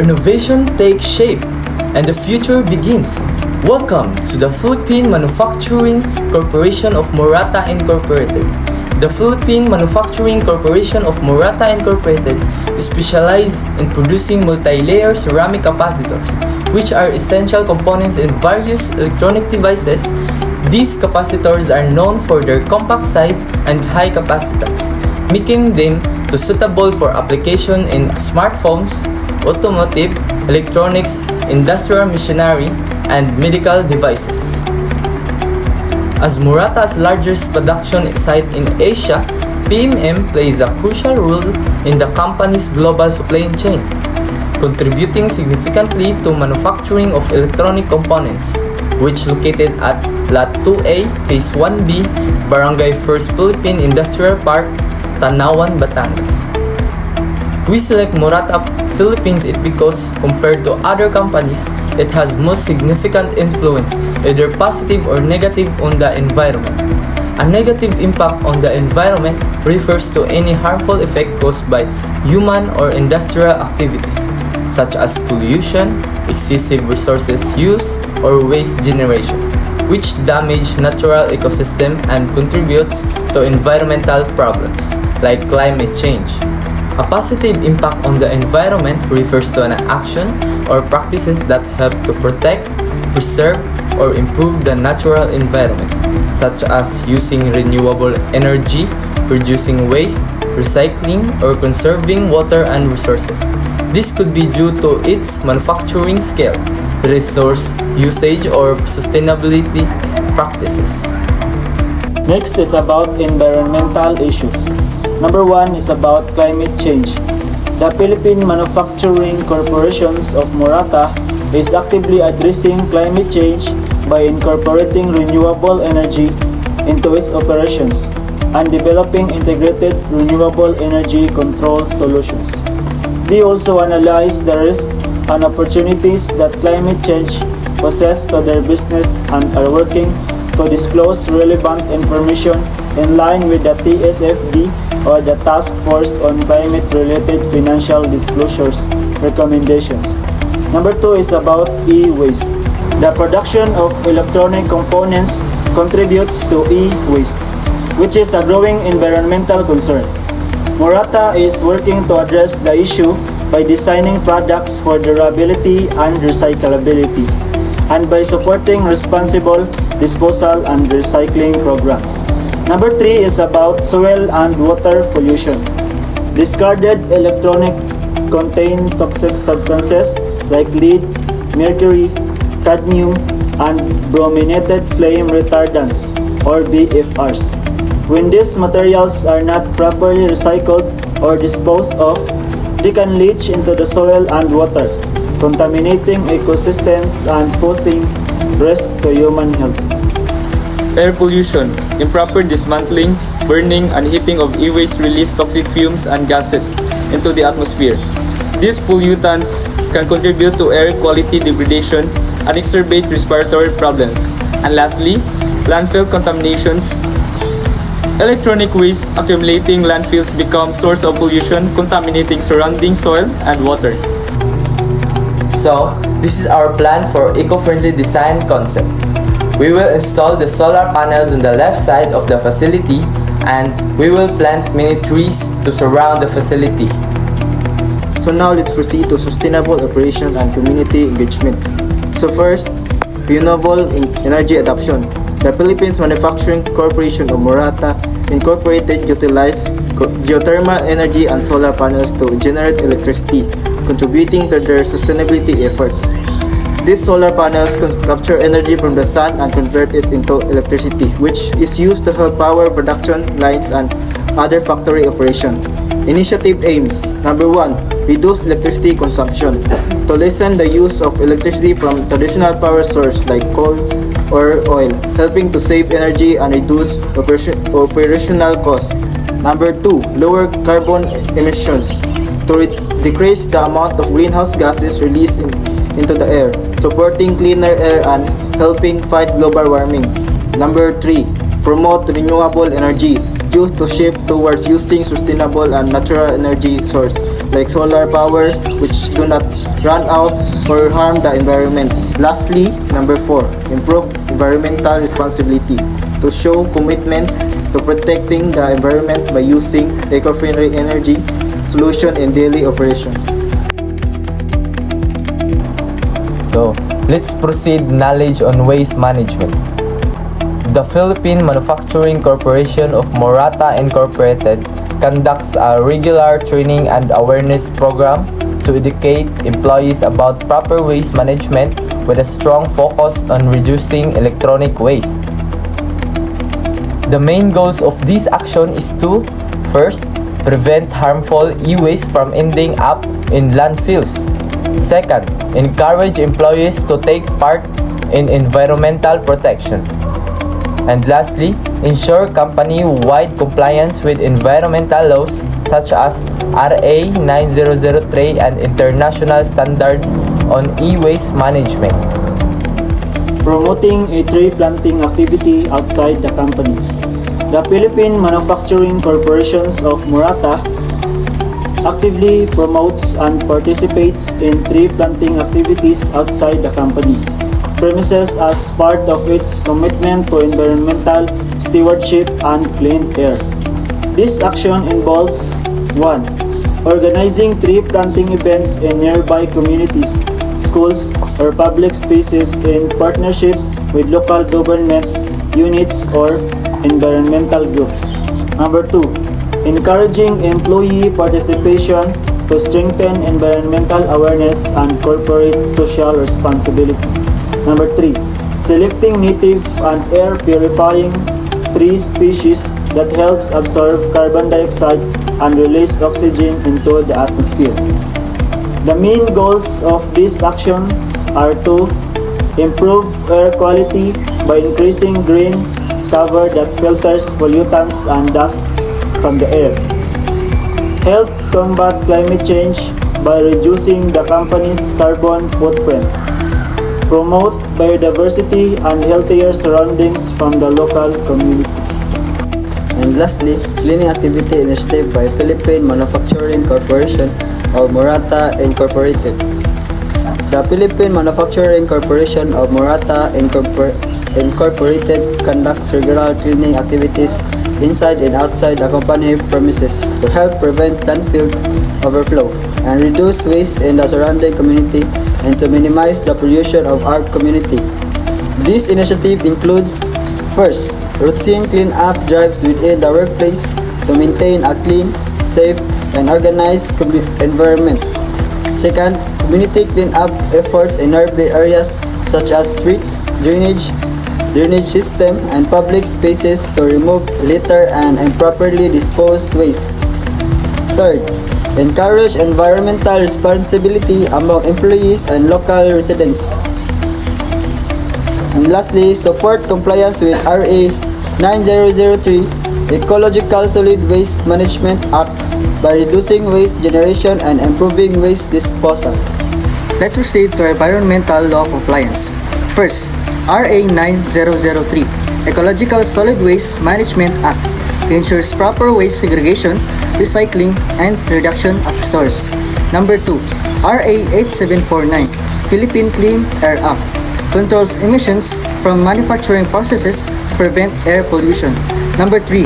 innovation takes shape and the future begins. Welcome to the Philippine Manufacturing Corporation of Murata Incorporated. The Philippine Manufacturing Corporation of Murata Incorporated specializes in producing multi-layer ceramic capacitors, which are essential components in various electronic devices. These capacitors are known for their compact size and high capacitance, making them suitable for application in smartphones, automotive, electronics, industrial machinery, and medical devices. As Murata's largest production site in Asia, PMM plays a crucial role in the company's global supply chain, contributing significantly to manufacturing of electronic components, which located at Lot 2A, Phase 1B, Barangay 1st Philippine Industrial Park, Tanawan, Batangas. We select Murata Philippines because, compared to other companies, it has most significant influence, either positive or negative, on the environment. A negative impact on the environment refers to any harmful effect caused by human or industrial activities, such as pollution, excessive resources use, or waste generation, which damage natural ecosystem and contributes to environmental problems like climate change. A positive impact on the environment refers to an action or practices that help to protect, preserve, or improve the natural environment, such as using renewable energy, reducing waste, recycling, or conserving water and resources. This could be due to its manufacturing scale, resource usage, or sustainability practices. Next is about environmental issues. Number 1 is about climate change. The Philippine Manufacturing Corporations of Murata is actively addressing climate change by incorporating renewable energy into its operations and developing integrated renewable energy control solutions. They also analyze the risks and opportunities that climate change poses to their business and are working to disclose relevant information in line with the TCFD or the Task Force on Climate-Related Financial Disclosures recommendations. Number 2 is about e-waste. The production of electronic components contributes to e-waste, which is a growing environmental concern. Murata is working to address the issue by designing products for durability and recyclability, and by supporting responsible disposal and recycling programs. Number 3 is about soil and water pollution. Discarded electronic contain toxic substances like lead, mercury, cadmium, and brominated flame retardants or BFRs. When these materials are not properly recycled or disposed of, they can leach into the soil and water, contaminating ecosystems and posing risk to human health. Air pollution. Improper dismantling, burning, and heating of e-waste release toxic fumes and gases into the atmosphere. These pollutants can contribute to air quality degradation and exacerbate respiratory problems. And lastly, landfill contaminations. Electronic waste accumulating landfills become source of pollution, contaminating surrounding soil and water. So, this is our plan for eco-friendly design concept. We will install the solar panels on the left side of the facility, and we will plant many trees to surround the facility. So now let's proceed to sustainable operation and community engagement. So first, renewable energy adoption. The Philippines Manufacturing Corporation of Murata Incorporated utilize geothermal energy and solar panels to generate electricity, contributing to their sustainability efforts. These solar panels capture energy from the sun and convert it into electricity, which is used to help power production lines and other factory operation. Initiative aims: Number 1, reduce electricity consumption. To lessen the use of electricity from traditional power sources like coal or oil, helping to save energy and reduce operational costs. Number 2, lower carbon emissions. To decrease the amount of greenhouse gases released into the air, supporting cleaner air and helping fight global warming. Number 3, promote renewable energy. Used to shift towards using sustainable and natural energy source like solar power, which do not run out or harm the environment. Lastly, number 4, improve environmental responsibility to show commitment to protecting the environment by using eco-friendly energy solution in daily operations. So, let's proceed knowledge on waste management. The Philippine Manufacturing Corporation of Morata Incorporated conducts a regular training and awareness program to educate employees about proper waste management with a strong focus on reducing electronic waste. The main goals of this action is to, first, prevent harmful e-waste from ending up in landfills. Second, encourage employees to take part in environmental protection. And lastly, ensure company-wide compliance with environmental laws such as RA 9003 and international standards on e-waste management. Promoting a tree planting activity outside the company. The Philippine Manufacturing Corporations of Morata actively promotes and participates in tree planting activities outside the company premises as part of its commitment to environmental stewardship and clean air. This action involves 1. Organizing tree planting events in nearby communities, schools, or public spaces in partnership with local government units or environmental groups. Number 2. Encouraging employee participation to strengthen environmental awareness and corporate social responsibility. Number 3. Selecting native and air purifying tree species that helps absorb carbon dioxide and release oxygen into the atmosphere. The main goals of these actions are to improve air quality by increasing green cover that filters pollutants and dust from the air. Help combat climate change by reducing the company's carbon footprint. Promote biodiversity and healthier surroundings from the local community. And lastly, cleaning activity initiative by Philippine Manufacturing Corporation of Morata Incorporated. The Philippine Manufacturing Corporation of Morata Incorporated conducts regular cleaning activities inside and outside the company premises to help prevent landfill overflow and reduce waste in the surrounding community and to minimize the pollution of our community. This initiative includes, first, routine clean-up drives within the workplace to maintain a clean, safe, and organized environment. Second, community clean-up efforts in urban areas such as streets, drainage system, and public spaces to remove litter and improperly disposed waste. Third, encourage environmental responsibility among employees and local residents. And lastly, support compliance with RA 9003, Ecological Solid Waste Management Act by reducing waste generation and improving waste disposal. Let's proceed to environmental law compliance. First, RA 9003, Ecological Solid Waste Management Act, ensures proper waste segregation, recycling, and reduction at source. Number 2, RA 8749, Philippine Clean Air Act, controls emissions from manufacturing processes, prevent air pollution. Number 3,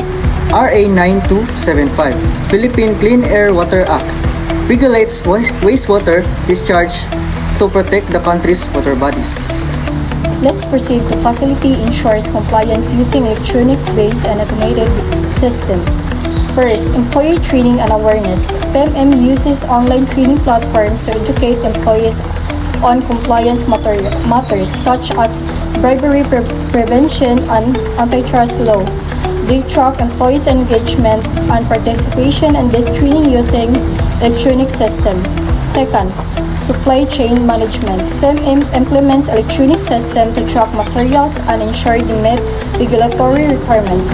RA 9275, Philippine Clean Air Water Act, regulates wastewater discharge to protect the country's water bodies. Let's proceed to facility ensures compliance using electronics-based and automated system. First, employee training and awareness. PMM uses online training platforms to educate employees on compliance matters such as bribery prevention and antitrust law. They track employees' engagement and participation in this training using electronic system. Second, supply chain management. PMM implements electronic system to track materials and ensure they meet regulatory requirements.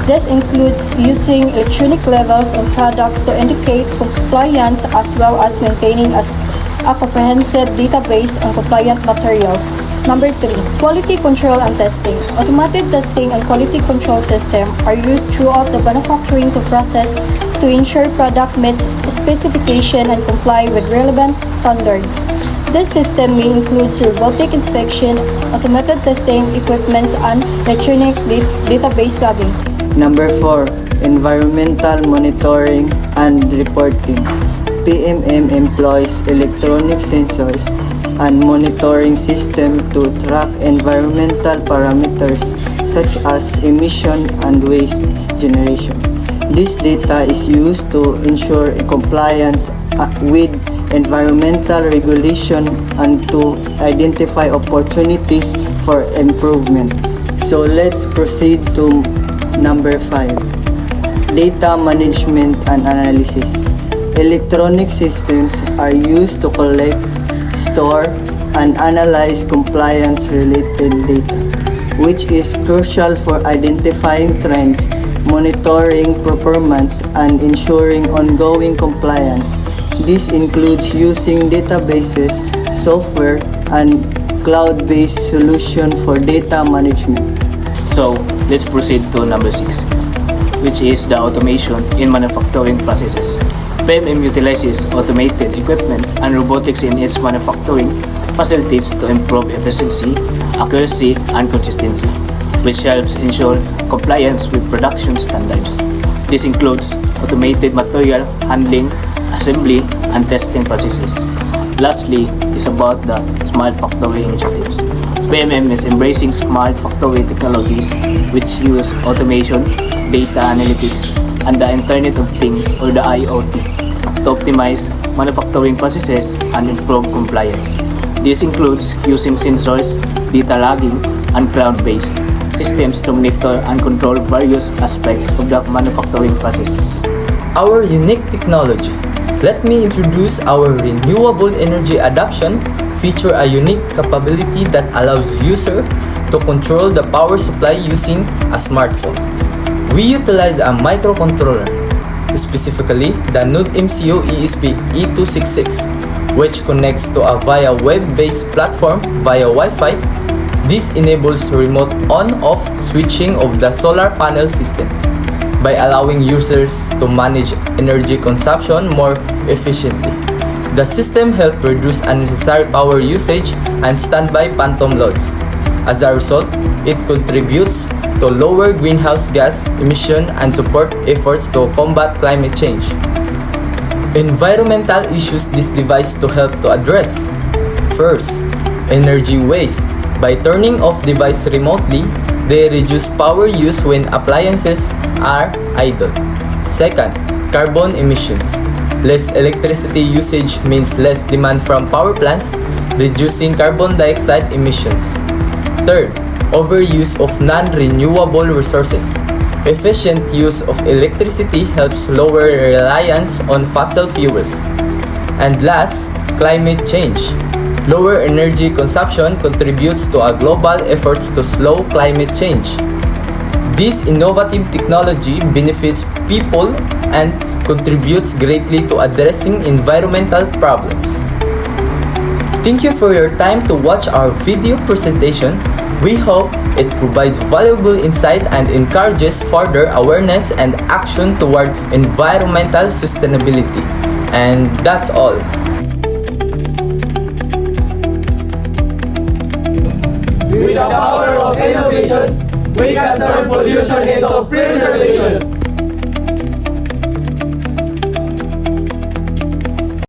This includes using electronic levels in products to indicate compliance as well as maintaining a comprehensive database on compliant materials. Number 3, quality control and testing. Automated testing and quality control system are used throughout the manufacturing process to ensure product meets specification and comply with relevant standards. This system may include robotic inspection, automated testing equipment, and electronic database logging. Number 4, environmental monitoring and reporting. PMM employs electronic sensors and monitoring system to track environmental parameters such as emission and waste generation. This data is used to ensure compliance with environmental regulation and to identify opportunities for improvement. So let's proceed to number 5. Data management and analysis. Electronic systems are used to collect, store, and analyze compliance-related data, which is crucial for identifying trends, monitoring performance, and ensuring ongoing compliance. This includes using databases, software, and cloud-based solution for data management. So, let's proceed to number 6, which is the automation in manufacturing processes. PMM utilizes automated equipment and robotics in its manufacturing facilities to improve efficiency, accuracy, and consistency, which helps ensure compliance with production standards. This includes automated material handling, assembly, and testing processes. Lastly, is about the smart factory initiatives. PMM is embracing smart factory technologies which use automation, data analytics, and the Internet of Things or the IoT to optimize manufacturing processes and improve compliance. This includes using sensors, data logging, and cloud-based systems to monitor and control various aspects of the manufacturing process. Our unique technology. Let me introduce our renewable energy adoption feature, a unique capability that allows user to control the power supply using a smartphone. We utilize a microcontroller, specifically the Node MCU ESP8266, which connects to a via web-based platform via Wi-Fi. This enables remote on-off switching of the solar panel system by allowing users to manage energy consumption more efficiently. The system helps reduce unnecessary power usage and standby phantom loads. As a result, it contributes to lower greenhouse gas emission and support efforts to combat climate change. Environmental issues this device to help to address. First, energy waste. By turning off device remotely, they reduce power use when appliances are idle. Second, carbon emissions. Less electricity usage means less demand from power plants, reducing carbon dioxide emissions. Third, overuse of non-renewable resources. Efficient use of electricity helps lower reliance on fossil fuels. And last, climate change. Lower energy consumption contributes to a global efforts to slow climate change. This innovative technology benefits people and contributes greatly to addressing environmental problems. Thank you for your time to watch our video presentation. We hope it provides valuable insight and encourages further awareness and action toward environmental sustainability. And that's all. With the power of innovation, we can turn pollution into preservation.